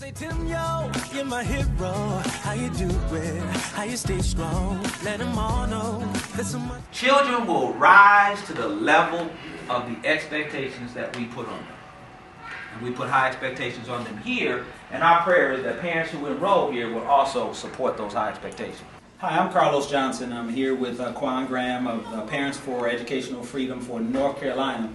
Say, Tim, yo, you're my hero. How you do it? How you stay strong? Let them all know there's so much. Children will rise to the level of the expectations that we put on them. And we put high expectations on them here, and our prayer is that parents who enroll here will also support those high expectations. Hi, I'm Carlos Johnson. I'm here with Quan Graham of Parents for Educational Freedom for North Carolina.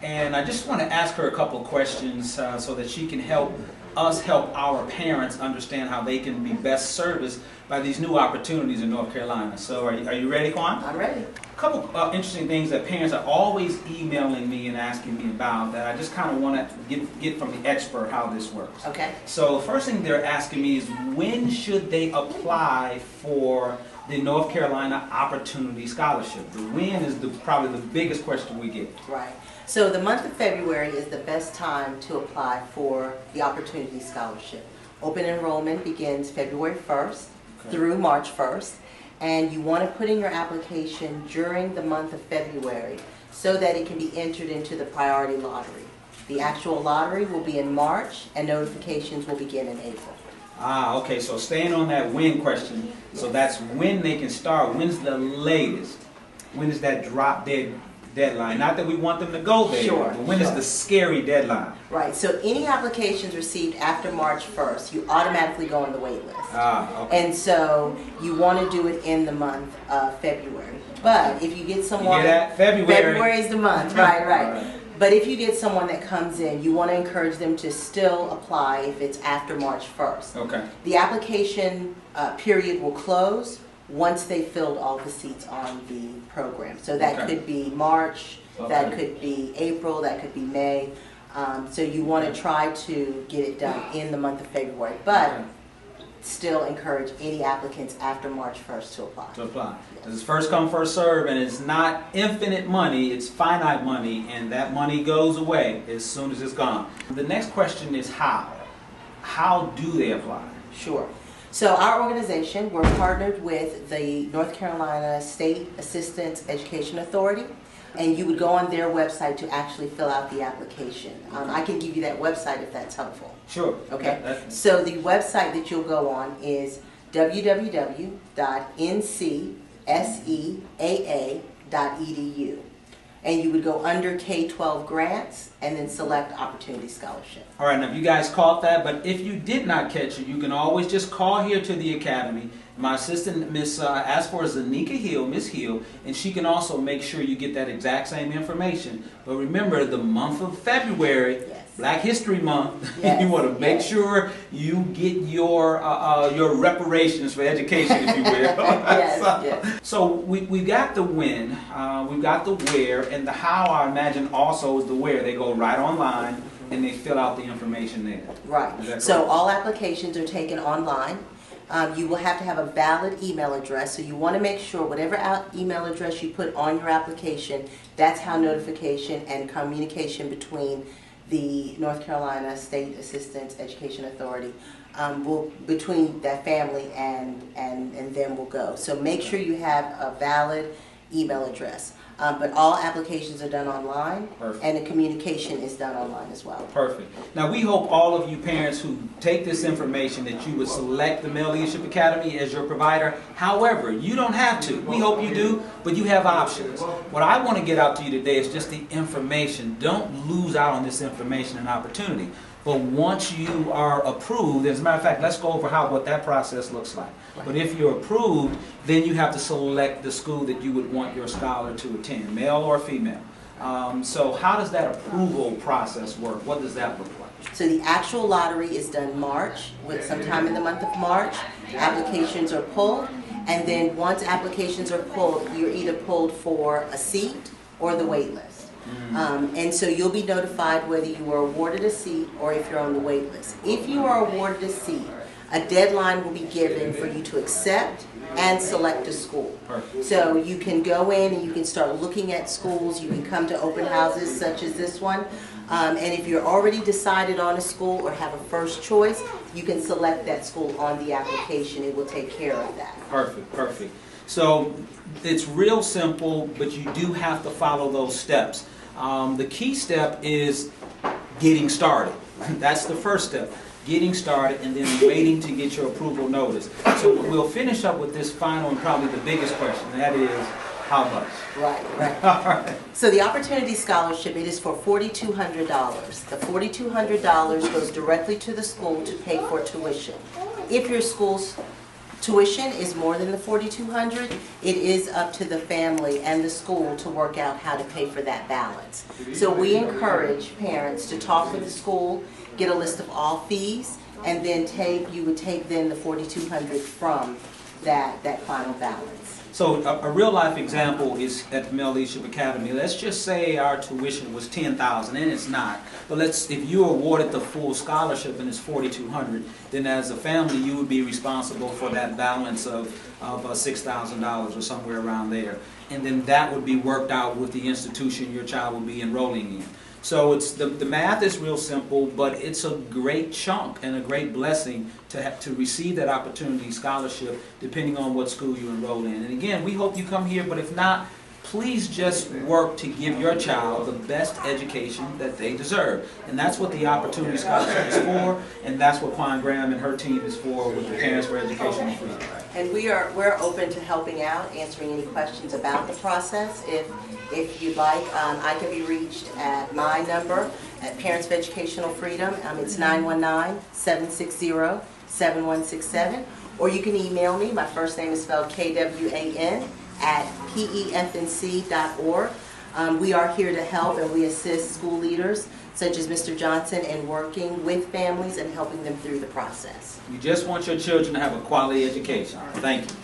And I just want to ask her a couple of questions so that she can help us help our parents understand how they can be best serviced by these new opportunities in North Carolina. So are you ready, Quan? I'm ready. A couple interesting things that parents are always emailing me and asking me about that I just kind of want to get from the expert how this works. Okay. So the first thing they're asking me is, when should they apply for the North Carolina Opportunity Scholarship? The when is probably the biggest question we get. Right. So the month of February is the best time to apply for the Opportunity Scholarship. Open enrollment begins February 1st through March 1st, and you want to put in your application during the month of February so that it can be entered into the priority lottery. The actual lottery will be in March, and notifications will begin in April. Ah, okay, so staying on that when question, so that's when they can start. When's the latest? When is that drop dead deadline? Not that we want them to go there, Sure, but when is the scary deadline? Right, so any applications received after March 1st, you automatically go on the wait list. Ah, okay. And so you want to do it in the month of February. But if you get someone... You hear that? February is the month, right. But if you get someone that comes in, you want to encourage them to still apply if it's after March 1st. Okay. The application period will close once they filled all the seats on the program. So that could be March, that could be April, that could be May. So you want to try to get it done in the month of February, but still encourage any applicants after March 1st to apply. This is first come, first serve, and it's not infinite money, it's finite money, and that money goes away as soon as it's gone. The next question is how? How do they apply? Sure. So our organization, we're partnered with the North Carolina State Assistance Education Authority, and you would go on their website to actually fill out the application. I can give you that website if that's helpful. Sure. Okay. So the website that you'll go on is www.ncseaa.edu. And you would go under K-12 grants and then select Opportunity Scholarship. All right, now if you guys caught that, but if you did not catch it, you can always just call here to the Academy. My assistant, Miss asked for Zanika Hill, Miss Hill, and she can also make sure you get that exact same information. But remember, the month of February, Black History Month, you want to make sure you get your reparations for education, if you will. So we got the when, we got the where, and the how, I imagine, also is the where. They go right online and they fill out the information there. Right. So all applications are taken online. You will have to have a valid email address, so you want to make sure whatever email address you put on your application, that's how notification and communication between the North Carolina State Assistance Education Authority between that family and them will go. So make sure you have a valid email address. But all applications are done online, and the communication is done online as well. Perfect. Now we hope all of you parents who take this information that you would select the Male Leadership Academy as your provider. However, you don't have to. We hope you do, but you have options. What I want to get out to you today is just the information. Don't lose out on this information and opportunity. But once you are approved, as a matter of fact, let's go over what that process looks like. But if you're approved, then you have to select the school that you would want your scholar to attend, male or female. So how does that approval process work? What does that look like? So the actual lottery is done sometime in the month of March. Applications are pulled, and then once applications are pulled, you're either pulled for a seat or the wait list. And so you'll be notified whether you were awarded a seat or if you're on the wait list. If you are awarded a seat, a deadline will be given for you to accept and select a school. So you can go in and you can start looking at schools. You can come to open houses such as this one. And if you're already decided on a school or have a first choice, you can select that school on the application. It will take care of that. Perfect. So it's real simple, but you do have to follow those steps. The key step is getting started. That's the first step. getting started, and then waiting to get your approval notice. So we'll finish up with this final and probably the biggest question, and that is, how much? Right. All right. So the Opportunity Scholarship, it is for $4,200. The $4,200 goes directly to the school to pay for tuition. If your school's tuition is more than the $4,200, it is up to the family and the school to work out how to pay for that balance. So we encourage parents to talk with the school, get a list of all fees, and then you would take then the $4,200 from that final balance. So a real life example is at the Male Leadership Academy. Let's just say our tuition was $10,000, and it's not. But if you awarded the full scholarship and it's $4,200, then as a family you would be responsible for that balance of $6,000 or somewhere around there. And then that would be worked out with the institution your child will be enrolling in. So the math is real simple, but it's a great chunk and a great blessing to receive that Opportunity Scholarship depending on what school you enroll in. And again, we hope you come here, but if not, please just work to give your child the best education that they deserve. And that's what the Opportunity Scholarship is for, and that's what Quan Graham and her team is for with the Parents for Educational Freedom. And we're open to helping out, answering any questions about the process. If you'd like, I can be reached at my number at Parents for Educational Freedom. It's 919-760-7167. Or you can email me. My first name is spelled Kwan at pefnc.org. We are here to help, and we assist school leaders such as Mr. Johnson in working with families and helping them through the process. You just want your children to have a quality education. Thank you.